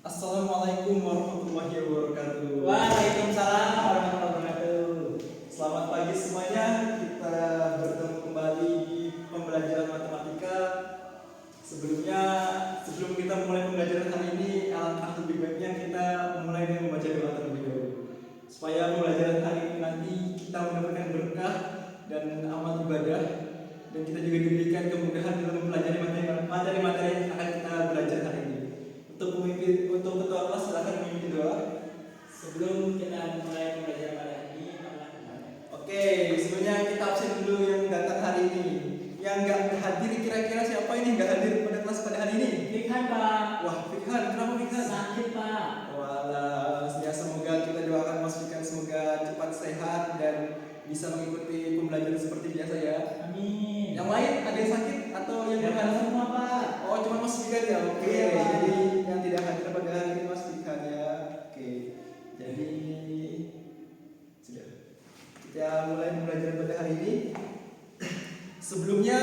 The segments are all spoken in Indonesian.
Assalamualaikum warahmatullahi wabarakatuh. Waalaikumsalam warahmatullahi wabarakatuh. Selamat pagi semuanya. Kita bertemu kembali di pembelajaran matematika. Sebelum kita mulai pembelajaran hari ini, alangkah lebih baiknya kita memulai dengan membaca doa terlebih dahulu, supaya pembelajaran hari ini nanti kita mendapatkan berkah dan amal ibadah, dan kita juga diberikan kemudahan dalam mempelajari materi-materi yang akan kita belajar hari ini. Untuk ketua kelas silakan memimpin doa Sebelum kita mulai pembelajaran pada hari ini, Oke, sebelumnya kita absen dulu yang datang hari ini. Yang nggak hadir kira-kira siapa ini nggak hadir pada kelas pada hari ini? Fikhan Pak. Wah, Fikhan, kenapa Fikhan? Sakit Pak. Walah, ya semoga kita doakan Mas Fikhan semoga cepat sehat dan bisa mengikuti pembelajaran seperti biasa ya. Amin. Yang lain ada yang sakit atau yang Ya berhalangan? semua Pak. Oh, cuma Mas Fikhan ya. Oke, Iya, Pak. jadi yang tidak hadir pada hari ini Mas Fikhan ya. Oke, jadi sudah. Kita mulai pembelajaran pada hari ini. Sebelumnya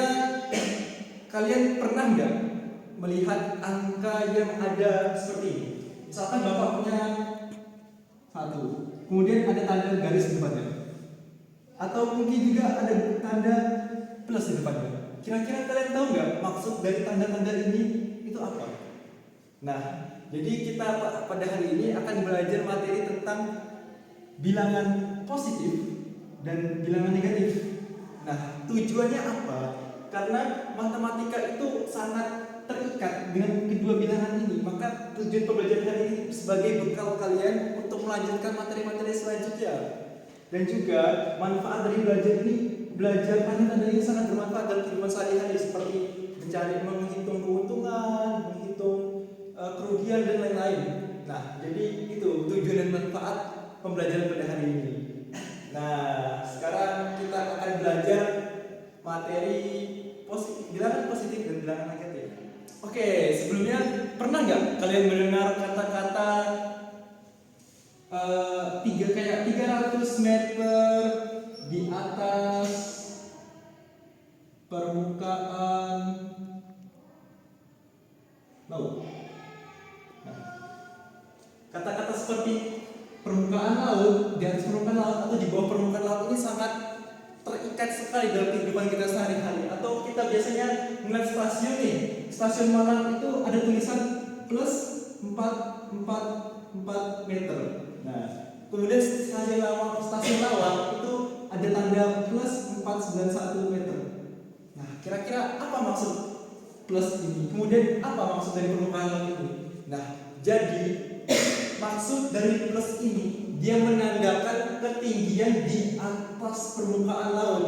kalian pernah nggak melihat angka yang ada seperti ini? Misalkan Bapak punya 1, kemudian ada tanda garis di depannya, atau mungkin juga ada tanda plus di depannya. Kira-kira kalian tahu nggak maksud dari tanda-tanda ini itu apa? Nah, jadi kita pada hari ini akan belajar materi tentang bilangan positif dan bilangan negatif. Nah, tujuannya apa? Karena matematika itu sangat terikat dengan kedua bilangan ini. Maka tujuan pembelajaran hari ini sebagai bekal kalian untuk melanjutkan materi-materi selanjutnya. Dan juga manfaat dari belajar ini, belajar tanda-tanda ini sangat bermanfaat dalam kehidupan sehari-hari, seperti menghitung keuntungan, menghitung kerugian dan lain-lain. Nah, jadi itu tujuan dan manfaat pembelajaran pada hari ini. Nah, sekarang kita akan belajar materi bilangan positif dan bilangan negatif. Oke, sebelumnya pernah nggak kalian mendengar kata-kata 300 meter di atas permukaan laut? Nah, kata-kata seperti permukaan laut, di atas permukaan laut atau di bawah permukaan laut ini sangat terikat sekali dalam kehidupan kita sehari-hari. Atau kita biasanya melihat stasiun nih, stasiun Malang itu ada tulisan plus 444 meter. Nah, kemudian stasiun Lawang itu ada tanda plus 491 meter. Nah, kira-kira apa maksud plus ini? Kemudian apa maksud dari permukaan laut ini? Nah, jadi maksud dari plus ini, dia menandakan ketinggian di atas permukaan laut.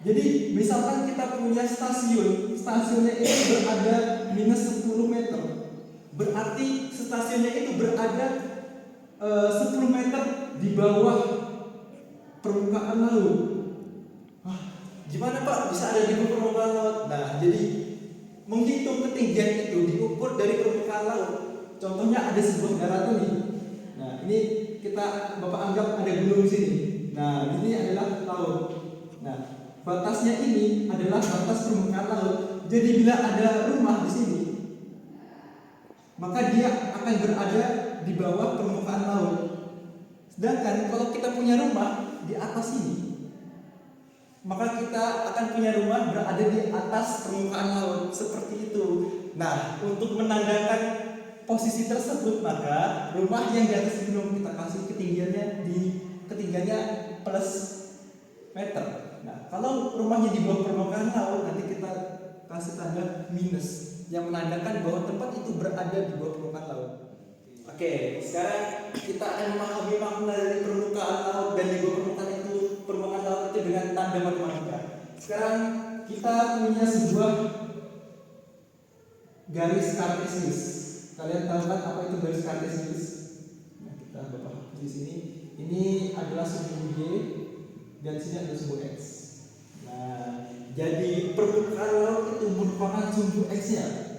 Jadi misalkan kita punya stasiunnya itu berada minus 10 meter, berarti stasiunnya itu berada 10 meter di bawah permukaan laut. Gimana Pak bisa ada di bawah permukaan laut? Nah, jadi menghitung ketinggian itu diukur dari permukaan laut. Contohnya ada sebuah daratan nih. Nah, ini Bapak anggap ada gunung di sini. Nah, ini adalah laut. Nah, batasnya ini adalah batas permukaan laut. Jadi bila ada rumah di sini, maka dia akan berada di bawah permukaan laut. Sedangkan kalau kita punya rumah di atas ini, maka kita akan punya rumah berada di atas permukaan laut, seperti itu. Nah, untuk menandakan posisi tersebut, maka rumah yang di atas gunung kita kasih ketinggiannya plus meter. Nah, kalau rumahnya di bawah permukaan laut, nanti kita kasih tanda minus yang menandakan bahwa tempat itu berada di bawah permukaan laut. Oke, sekarang kita akan memahami makna dari permukaan laut dan di bawah permukaan laut itu dengan tanda matematika. Sekarang kita punya sebuah garis kartesius. Kalian tahu kan apa itu garis kartesius? Nah, kita Bapak di sini. Ini adalah sumbu Y dan sini ada sumbu X. Nah, jadi permukaan laut itu merupakan sumbu X-nya.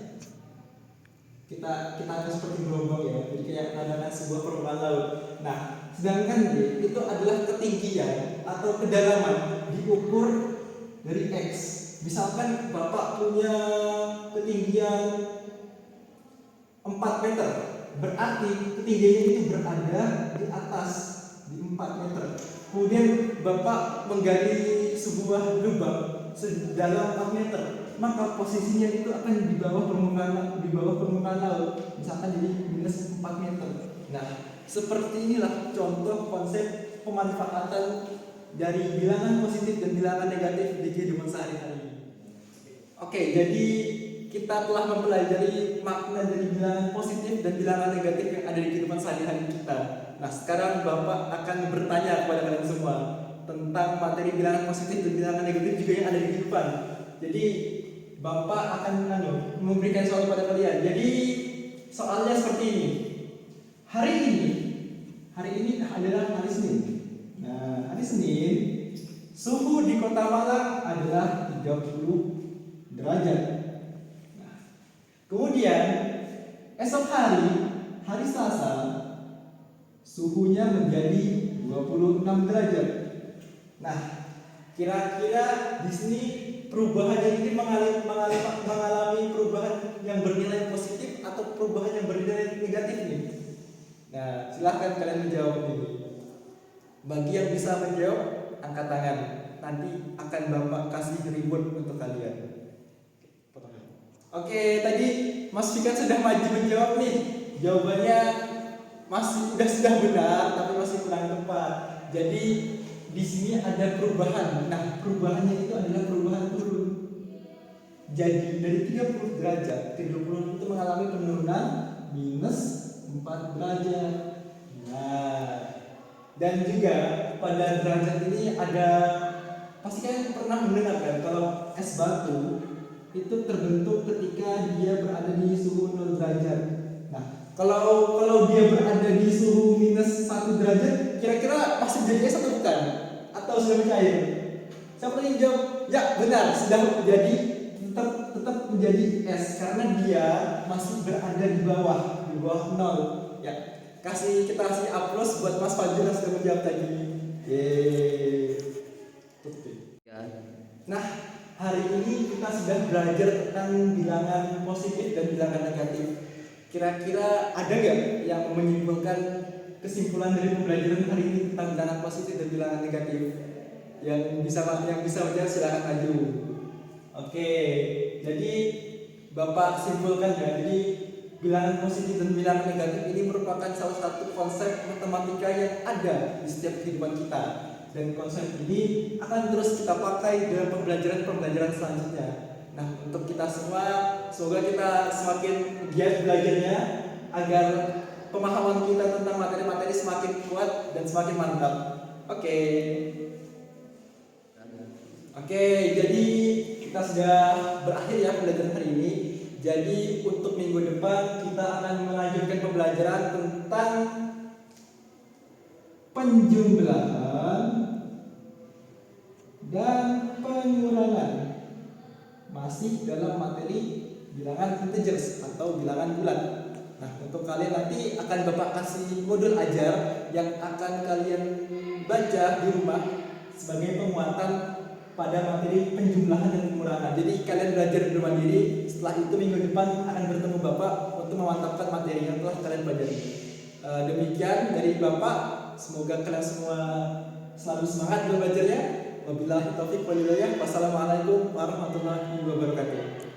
Kita harus seperti gelombang ya. Jadi kayak tandanya sebuah permukaan laut. Nah, sedangkan Y itu adalah ketinggian atau kedalaman diukur dari X. Misalkan Bapak punya ketinggian 4 meter, berarti ketinggiannya itu berada di atas di 4 meter. Kemudian Bapak menggali sebuah lubang sedalam 4 meter, maka posisinya itu akan di bawah permukaan laut, misalkan jadi minus 4 meter. Nah, seperti inilah contoh konsep pemanfaatan dari bilangan positif dan bilangan negatif di kehidupan sehari-hari. Oke, jadi kita telah mempelajari makna dari bilangan positif dan bilangan negatif yang ada di kehidupan sehari-hari kita. Nah, sekarang Bapak akan bertanya kepada kalian semua tentang materi bilangan positif dan bilangan negatif juga yang ada di kehidupan. Jadi, Bapak akan memberikan soal kepada kalian. Jadi, soalnya seperti ini. Hari ini adalah hari Senin. Nah, hari Senin, suhu di Kota Malang adalah 30 derajat. Nah, kemudian esok hari Selasa, suhunya menjadi 26 derajat. Nah, kira-kira di sini perubahannya ini mengalami perubahan yang bernilai positif atau perubahan yang bernilai negatif nih? Nah, silahkan kalian menjawab ini. Bagi yang bisa menjawab, angkat tangan. Nanti akan Bapak kasih reward untuk kalian. Oke, tadi Mas Fikan sudah maju menjawab nih. Jawabannya sudah benar, tapi masih kurang tepat. Jadi di sini ada perubahan. Nah, perubahannya itu adalah perubahan turun. Jadi dari 30 derajat ke 20 itu mengalami penurunan minus 4 derajat. Nah, dan juga pada derajat ini ada, pasti kalian pernah mendengar kan kalau es batu itu terbentuk ketika dia berada di suhu 0 derajat. Nah, kalau dia berada di suhu minus 1 derajat, kira-kira masih jadi es atau bukan? Atau sudah mencair? Siapa yang jawab? Ya, benar, sudah menjadi tetap menjadi es karena dia masih berada di bawah 0. Ya, kita kasih aplaus buat Mas Fajrul yang sudah menjawab tadi. Yeay. Nah, hari ini kita sudah belajar tentang bilangan positif dan bilangan negatif. Kira-kira ada nggak yang menyimpulkan kesimpulan dari pembelajaran hari ini tentang bilangan positif dan bilangan negatif? Yang bisa menjawab silakan maju. Oke, jadi Bapak simpulkan ya. Jadi bilangan positif dan bilangan negatif ini merupakan salah satu konsep matematika yang ada di setiap kehidupan kita. Dan konsep ini akan terus kita pakai dalam pembelajaran selanjutnya. Nah, untuk kita semua, semoga kita semakin giat belajarnya agar pemahaman kita tentang materi-materi semakin kuat dan semakin mantap. Oke, jadi kita sudah berakhir ya pembelajaran hari ini. Jadi untuk minggu depan kita akan melanjutkan pembelajaran tentang penjumlahan dan pengurangan, masih dalam materi bilangan integers atau bilangan bulat. Nah, untuk kalian nanti akan Bapak kasih modul ajar yang akan kalian baca di rumah sebagai penguatan pada materi penjumlahan dan pengurangan. Jadi kalian belajar di rumah diri. Setelah itu minggu depan akan bertemu Bapak untuk memantapkan materi yang telah kalian pelajari. Demikian dari Bapak. Semoga kalian semua selalu semangat dalam belajarnya. Wabillahi taufiq wal hidayah. Wassalamualaikum warahmatullahi wabarakatuh.